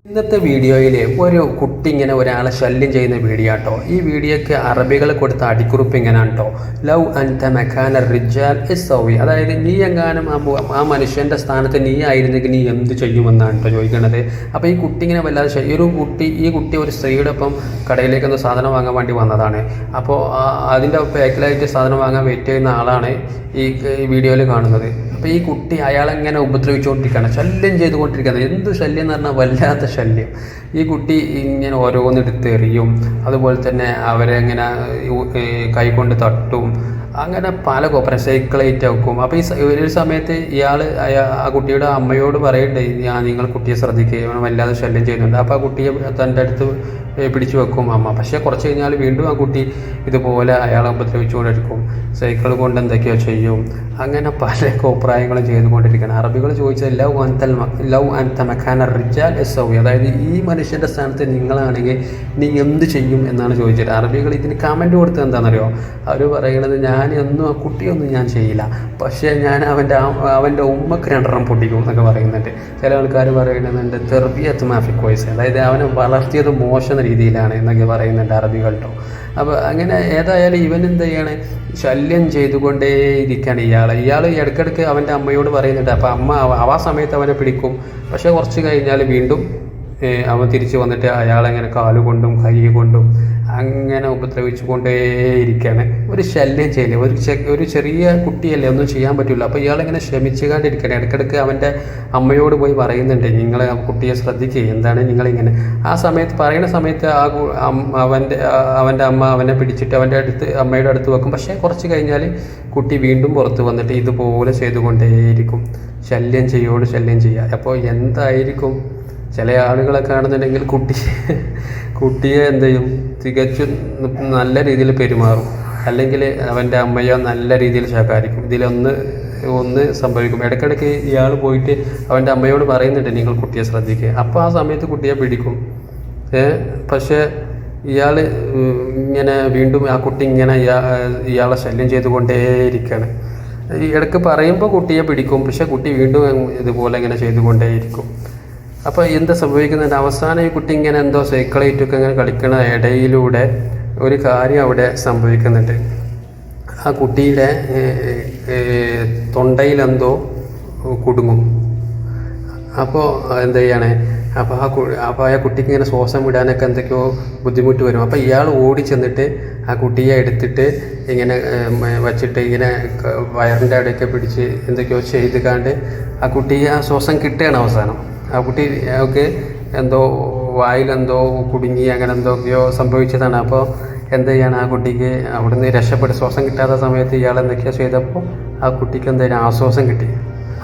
ഇന്നത്തെ വീഡിയോയിൽ ഒരു കുട്ടി ഇങ്ങനെ ഒരാളെ ശല്യം ചെയ്യുന്ന വീഡിയോ കേട്ടോ. ഈ വീഡിയോക്ക് അറബികൾ കൊടുത്ത അടിക്കുറിപ്പ് ഇങ്ങനെയാണ് കേട്ടോ. ലവ് അൻത മക്കാന റിജാൽ ഇസ്സൗവി, അതായത് നീ എങ്ങാനും ആ മനുഷ്യൻ്റെ സ്ഥാനത്ത് നീ ആയിരുന്നെങ്കിൽ നീ എന്ത് ചെയ്യുമെന്നാണ് കേട്ടോ ചോദിക്കണത്. അപ്പോൾ ഈ കുട്ടി ഇങ്ങനെ വല്ലാതെ ഈ കുട്ടി ഒരു സ്ത്രീയുടെ ഒപ്പം കടയിലേക്കൊന്ന് സാധനം വാങ്ങാൻ വേണ്ടി വന്നതാണ്. അപ്പോൾ അതിൻ്റെ പാക്കിലായിട്ട് സാധനം വാങ്ങാൻ വെയിറ്റ് ചെയ്യുന്ന ആളാണ് ഈ വീഡിയോയിൽ കാണുന്നത്. അപ്പോൾ ഈ കുട്ടി അയാളെങ്ങനെ ഉപദ്രവിച്ചുകൊണ്ടിരിക്കുകയാണ്, ശല്യം ചെയ്തുകൊണ്ടിരിക്കുകയാണ്. എന്ത് ശല്യം എന്ന് പറഞ്ഞാൽ വല്ലാത്ത ശല്യം. ഈ കുട്ടി ഇങ്ങനെ ഓരോന്നെടുത്ത് എറിയും, അതുപോലെ തന്നെ അവരെ ഇങ്ങനെ കൈകൊണ്ട് തട്ടും, അങ്ങനെ പല കോപ്പറേറ്റ് സൈക്കിളേറ്റ് ആക്കും. അപ്പോൾ ഈ ഒരു സമയത്ത് ആ കുട്ടിയുടെ അമ്മയോട് പറയുന്നുണ്ട്, നിങ്ങൾ കുട്ടിയെ ശ്രദ്ധിക്കുക, വല്ലാതെ ശല്യം ചെയ്യുന്നുണ്ട്. അപ്പോൾ ആ കുട്ടിയെ തൻ്റെ അടുത്ത് പിടിച്ചു വെക്കും അമ്മ. പക്ഷേ കുറച്ച് കഴിഞ്ഞാൽ വീണ്ടും ആ കുട്ടി ഇതുപോലെ അയാളെ ഉപദ്രവിച്ചുകൊണ്ടിരിക്കും, സൈക്കിൾ കൊണ്ട് എന്തൊക്കെയോ ചെയ്യും. അങ്ങനെ പല കോപ്രായങ്ങളും ചെയ്തുകൊണ്ടിരിക്കുകയാണ്. അറബികൾ ചോദിച്ചത് ലവ് അൻത മക്കാന റിജാൽ ഇസ്സൗവി, അതായത് ഈ മനുഷ്യൻ്റെ സ്ഥാനത്ത് നിങ്ങളാണെങ്കിൽ നീ എന്ത് ചെയ്യും എന്നാണ് ചോദിച്ചത്. അറബികൾ ഇതിന് കമൻറ്റ് കൊടുത്തത് എന്താണെന്നറിയോ? അവർ പറയുന്നത്, ഞാനൊന്നും ആ കുട്ടിയൊന്നും ഞാൻ ചെയ്യില്ല, പക്ഷേ ഞാൻ അവൻ്റെ ഉമ്മക്ക് രണ്ടെണ്ണം പൊട്ടിക്കും എന്നൊക്കെ പറയുന്നുണ്ട്. ചില ആൾക്കാർ പറയുന്നുണ്ട് തെർബിയത്ത് മാഫിക് വോയിസ്, അതായത് അവനെ വളർത്തിയത് മോശം രീതിയിലാണ് എന്നൊക്കെ പറയുന്നുണ്ട് അറബികൾ കേട്ടോ. അപ്പോൾ അങ്ങനെ ഏതായാലും ഇവൻ എന്ത് ചെയ്യാണ്, ശല്യം ചെയ്തുകൊണ്ടേയിരിക്കുകയാണ് ഇയാൾ ഇടയ്ക്കിടയ്ക്ക് അവൻ്റെ അമ്മയോട് പറയുന്നുണ്ട്. അപ്പോൾ അമ്മ ആ സമയത്ത് അവനെ പിടിക്കും, പക്ഷേ കുറച്ച് കഴിഞ്ഞാൽ വീണ്ടും അവൻ തിരിച്ച് വന്നിട്ട് അയാളെങ്ങനെ കാലുകൊണ്ടും കൈ കൊണ്ടും അങ്ങനെ ഉപദ്രവിച്ചു കൊണ്ടേയിരിക്കുകയാണ്. ഒരു ശല്യം ചെയ്യില്ല, ഒരു ചെറിയ കുട്ടിയല്ലേ, ഒന്നും ചെയ്യാൻ പറ്റില്ല. അപ്പോൾ ഇയാളിങ്ങനെ ക്ഷമിച്ചുകൊണ്ടിരിക്കുകയാണ്. ഇടയ്ക്കിടയ്ക്ക് അവൻ്റെ അമ്മയോട് പോയി പറയുന്നുണ്ട്, നിങ്ങൾ കുട്ടിയെ ശ്രദ്ധിക്കുക, എന്താണ് നിങ്ങളിങ്ങനെ. ആ സമയത്ത് പറയുന്ന സമയത്ത് അവൻ്റെ അമ്മ അവനെ പിടിച്ചിട്ട് അമ്മയുടെ അടുത്ത് വെക്കും. പക്ഷേ കുറച്ച് കഴിഞ്ഞാൽ കുട്ടി വീണ്ടും പുറത്ത് വന്നിട്ട് ഇതുപോലെ ചെയ്തുകൊണ്ടേയിരിക്കും. ശല്യം ചെയ്യുക. അപ്പോൾ എന്തായിരിക്കും, ചില ആളുകളൊക്കെ ആണെന്നുണ്ടെങ്കിൽ കുട്ടിയെ എന്ത് ചെയ്യും, തികച്ചും നല്ല രീതിയിൽ പെരുമാറും, അല്ലെങ്കിൽ അവൻ്റെ അമ്മയോ നല്ല രീതിയിൽ ശകാരിക്കും. ഇതിലൊന്ന് സംഭവിക്കും. ഇടയ്ക്കിടയ്ക്ക് ഇയാൾ പോയിട്ട് അവൻ്റെ അമ്മയോട് പറയുന്നുണ്ട്, നിങ്ങൾ കുട്ടിയെ ശ്രദ്ധിക്കുക. അപ്പോൾ ആ സമയത്ത് കുട്ടിയെ പിടിക്കും. പക്ഷേ ഇയാൾ ഇങ്ങനെ വീണ്ടും ആ കുട്ടി ഇങ്ങനെ ഇയാളെ ശല്യം ചെയ്തുകൊണ്ടേയിരിക്കുകയാണ്. ഇടയ്ക്ക് പറയുമ്പോൾ കുട്ടിയെ പിടിക്കും, പക്ഷേ കുട്ടി വീണ്ടും ഇതുപോലെ ഇങ്ങനെ ചെയ്തുകൊണ്ടേയിരിക്കും. അപ്പോൾ എന്താ സംഭവിക്കുന്നത്, അവസാനം ഈ കുട്ടി ഇങ്ങനെ എന്തോ സൈക്കിളേറ്റൊക്കെ ഇങ്ങനെ കളിക്കുന്ന ഇടയിലൂടെ ഒരു കാര്യം അവിടെ സംഭവിക്കുന്നുണ്ട്. ആ കുട്ടിയുടെ തൊണ്ടയിലെന്തോ കുടുങ്ങും. അപ്പോൾ എന്താ ചെയ്യണേ, അപ്പോൾ ആ കുട്ടിക്ക് ഇങ്ങനെ ശ്വാസം വിടാനൊക്കെ എന്തൊക്കെയോ ബുദ്ധിമുട്ട് വരും. അപ്പോൾ ഇയാൾ ഓടി ചെന്നിട്ട് ആ കുട്ടിയെ എടുത്തിട്ട് ഇങ്ങനെ വച്ചിട്ട് ഇങ്ങനെ വയറിൻ്റെ അവിടെയൊക്കെ പിടിച്ച് എന്തൊക്കെയോ ചെയ്ത് ആ കുട്ടിയെ ആ ശ്വാസം കിട്ടുകയാണ് അവസാനം. ആ കുട്ടി ഒക്കെ എന്തോ വായിലെന്തോ കുടുങ്ങി, അങ്ങനെ എന്തൊക്കെയോ സംഭവിച്ചതാണ്. അപ്പോൾ എന്ത് ചെയ്യാണ്, ആ കുട്ടിക്ക് അവിടുന്ന് രക്ഷപ്പെട്ട് ശ്വാസം കിട്ടാത്ത സമയത്ത് ഇയാൾ എന്തൊക്കെയോ ചെയ്തപ്പോൾ ആ കുട്ടിക്ക് എന്തായാലും ആശ്വാസം കിട്ടി.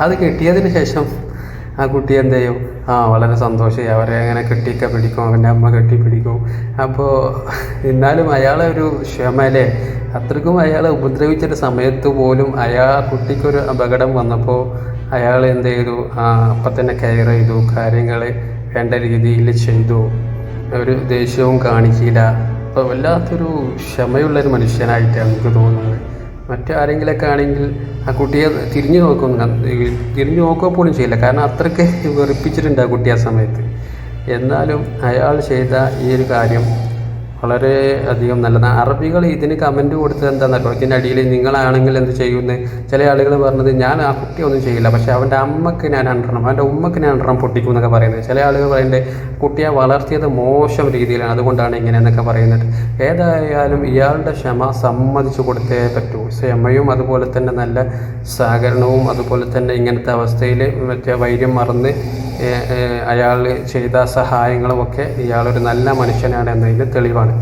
അത് കിട്ടിയതിന് ശേഷം ആ കുട്ടി എന്ത് ചെയ്യും, വളരെ സന്തോഷമായി അവരെ അങ്ങനെ കെട്ടിയൊക്കെ പിടിക്കും, അവൻ്റെ അമ്മ കെട്ടിപ്പിടിക്കും. അപ്പോൾ എന്നാലും അയാളെ ഒരു ക്ഷമല്ലേ, അത്രയ്ക്കും അയാളെ ഉപദ്രവിച്ചൊരു സമയത്ത് പോലും കുട്ടിക്കൊരു അപകടം വന്നപ്പോൾ അയാൾ എന്ത് ചെയ്തു, അപ്പം തന്നെ കെയർ ചെയ്തു, കാര്യങ്ങൾ വേണ്ട രീതിയിൽ ചെയ്തു, ഒരു ദേഷ്യവും കാണിക്കില്ല. അപ്പോൾ വല്ലാത്തൊരു ക്ഷമയുള്ളൊരു മനുഷ്യനായിട്ടാണ് എനിക്ക് തോന്നുന്നത്. മറ്റാരെങ്കിലൊക്കെ ആണെങ്കിൽ ആ കുട്ടിയെ തിരിഞ്ഞു നോക്കുക പോലും ചെയ്യില്ല, കാരണം അത്രയ്ക്ക് വെറുപ്പിച്ചിട്ടുണ്ട് ആ കുട്ടി ആ സമയത്ത്. എന്നാലും അയാൾ ചെയ്ത ഈ ഒരു കാര്യം വളരെ അധികം നല്ലതാണ്. അറബികൾ ഇതിന് കമൻറ്റ് കൊടുത്തത് എന്താണെന്നല്ലോ, ഇതിൻ്റെ അടിയിൽ നിങ്ങളാണെങ്കിൽ എന്ത് ചെയ്യുന്നത്. ചില ആളുകൾ പറഞ്ഞത്, ഞാൻ ആ കുട്ടി ഒന്നും ചെയ്യില്ല, പക്ഷേ അവൻ്റെ ഉമ്മക്ക് ഞാൻ 2 പൊട്ടിക്കും എന്നൊക്കെ പറയുന്നത്. ചില ആളുകൾ പറയുന്നത് കുട്ടിയെ വളർത്തിയത് മോശം രീതിയിലാണ്, അതുകൊണ്ടാണ് ഇങ്ങനെ എന്നൊക്കെ പറയുന്നത്. ഏതായാലും ഇയാളുടെ ക്ഷമ സമ്മതിച്ചു കൊടുത്തേ പറ്റൂ. ക്ഷമയും അതുപോലെ തന്നെ നല്ല സഹകരണവും, അതുപോലെ തന്നെ ഇങ്ങനത്തെ അവസ്ഥയിൽ വൈര്യം മറന്ന് അയാൾ ചെയ്ത സഹായങ്ങളുമൊക്കെ ഇയാളൊരു നല്ല മനുഷ്യനാണ് എന്നതിന് തെളിവാണ്.